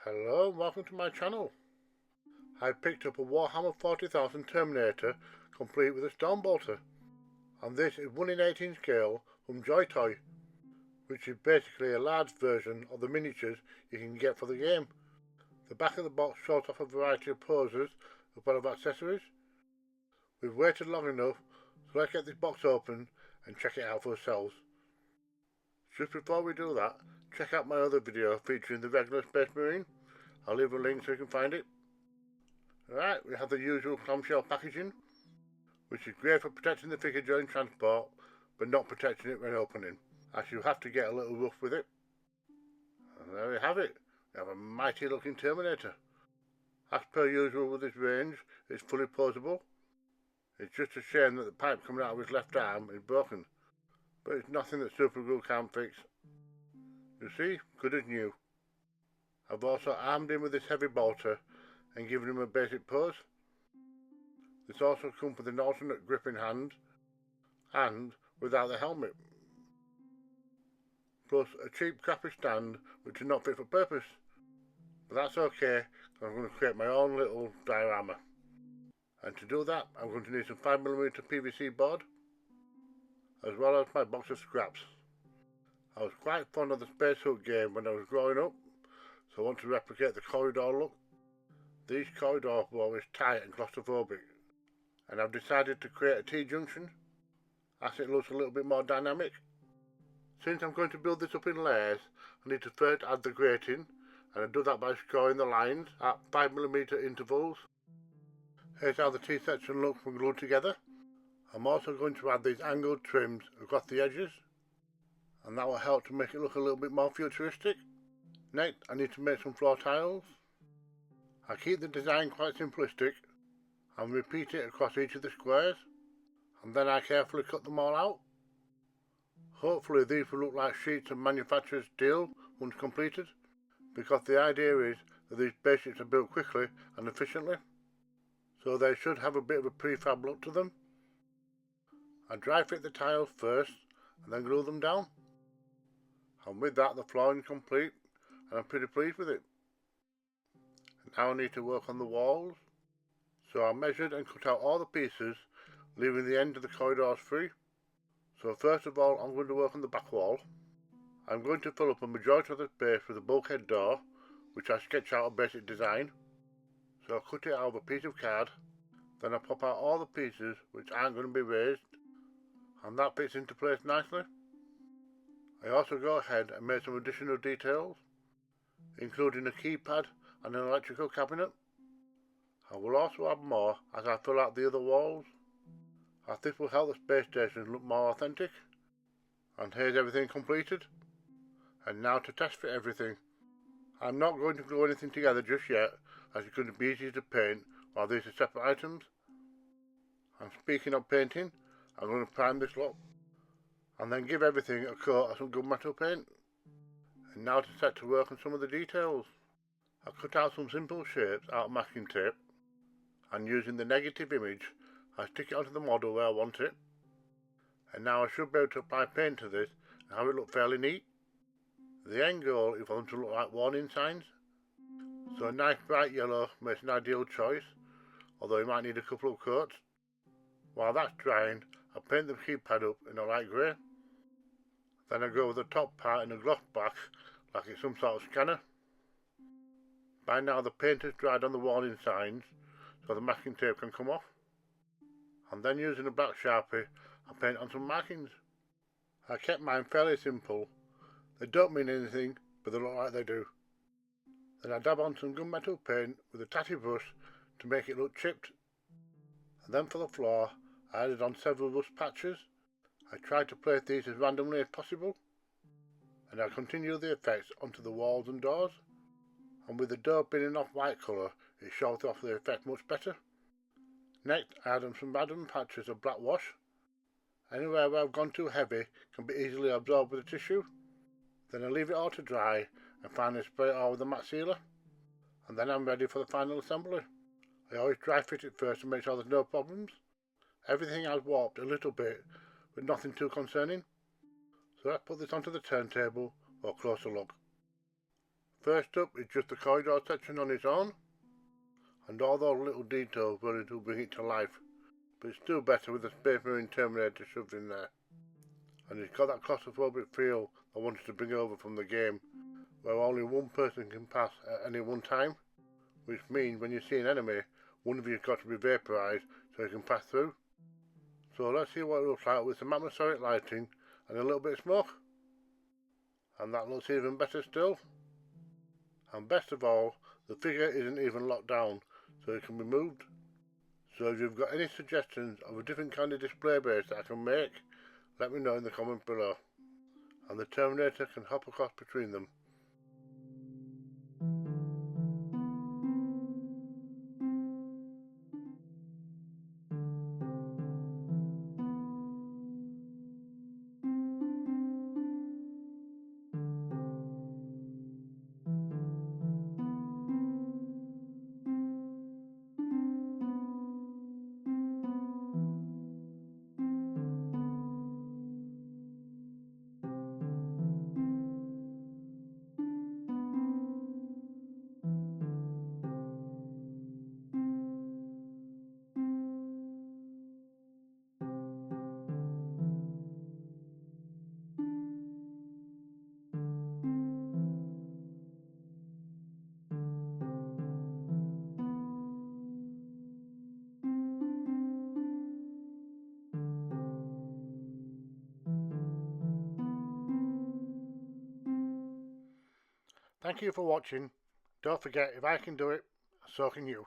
Hello and welcome to my channel. I picked up a Warhammer 40,000 Terminator complete with a stone bolter, and this is 1 in 18 scale from JoyToy, which is basically a large version of the miniatures you can get for the game. The back of the box shows off a variety of poses as well as accessories. We've waited long enough, so let's get this box open and check it out for ourselves. Just before we do that, check out my other video featuring the regular Space Marine. I'll leave a link so you can find it. Right, we have the usual clamshell packaging, which is great for protecting the figure during transport, but not protecting it when opening, as you have to get a little rough with it. And there we have it. We have a mighty looking Terminator. As per usual with this range, it's fully posable. It's just a shame that the pipe coming out of his left arm is broken, but it's nothing that super glue can't fix. You see, good as new. I've also armed him with this heavy bolter and given him a basic pose. This also comes with an alternate grip in hand and without the helmet, plus a cheap crappy stand which is not fit for purpose, but that's okay because I'm going to create my own little diorama. And to do that I'm going to need some 5mm PVC board as well as my box of scraps. I was quite fond of the spacesuit game when I was growing up, so I want to replicate the corridor look. These corridors were always tight and claustrophobic, and I've decided to create a T-junction as it looks a little bit more dynamic. Since I'm going to build this up in layers, I need to first add the grating, and I do that by scoring the lines at 5mm intervals. Here's how the T-section looks when glued together. I'm also going to add these angled trims across the edges, and that will help to make it look a little bit more futuristic. Next, I need to make some floor tiles. I keep the design quite simplistic and repeat it across each of the squares, and then I carefully cut them all out. Hopefully these will look like sheets of manufacturer's steel once completed, because the idea is that these basics are built quickly and efficiently, so they should have a bit of a prefab look to them. I dry fit the tiles first and then glue them down, and with that the flooring is complete and I'm pretty pleased with it. Now I need to work on the walls, so I measured and cut out all the pieces, leaving the end of the corridors free. So first of all I'm going to work on the back wall. I'm going to fill up a majority of the space with a bulkhead door, which I sketch out a basic design. So I cut it out of a piece of card, then I pop out all the pieces which aren't going to be raised, and that fits into place nicely. I also go ahead and make some additional details, including a keypad and an electrical cabinet. I will also add more as I fill out the other walls, as this will help the space station look more authentic. And here's everything completed. And now to test fit everything. I'm not going to glue anything together just yet, as it's going to be easier to paint while these are separate items. And speaking of painting, I'm going to prime this lot and then give everything a coat of some gunmetal paint. And now to set to work on some of the details. I cut out some simple shapes out of masking tape, and using the negative image I stick it onto the model where I want it. And now I should be able to apply paint to this and have it look fairly neat. The end goal is for them to look like warning signs, so a nice bright yellow makes an ideal choice, although you might need a couple of coats. While that's drying, I paint the keypad up in a light grey. Then I go with the top part in a gloss black like it's some sort of scanner. By now the paint has dried on the warning signs, so the masking tape can come off. And then using a black sharpie, I paint on some markings. I kept mine fairly simple. They don't mean anything, but they look like they do. Then I dab on some gunmetal paint with a tatty brush to make it look chipped. And then for the floor, I added on several rust patches. I tried to place these as randomly as possible. And I continued the effects onto the walls and doors. And with the door being an off-white colour, it shows off the effect much better. Next, I add on some random patches of black wash. Anywhere where I've gone too heavy can be easily absorbed with a tissue. Then I leave it all to dry and finally spray it all with a matte sealer. And then I'm ready for the final assembly. I always dry fit it first to make sure there's no problems. Everything has warped a little bit, but nothing too concerning. So let's put this onto the turntable for a closer look. First up is just the corridor section on its own, and all those little details really do bring it to life, but it's still better with the Space Marine Terminator shoved in there. And it's got that claustrophobic feel I wanted to bring over from the game, where only one person can pass at any one time, which means when you see an enemy, one of you's got to be vaporised so you can pass through. So let's see what it looks like with some atmospheric lighting and a little bit of smoke. And that looks even better still. And best of all, the figure isn't even locked down, so it can be moved. So if you've got any suggestions of a different kind of display base that I can make, let me know in the comments below. And the Terminator can hop across between them. Thank you for watching. Don't forget, if I can do it, so can you.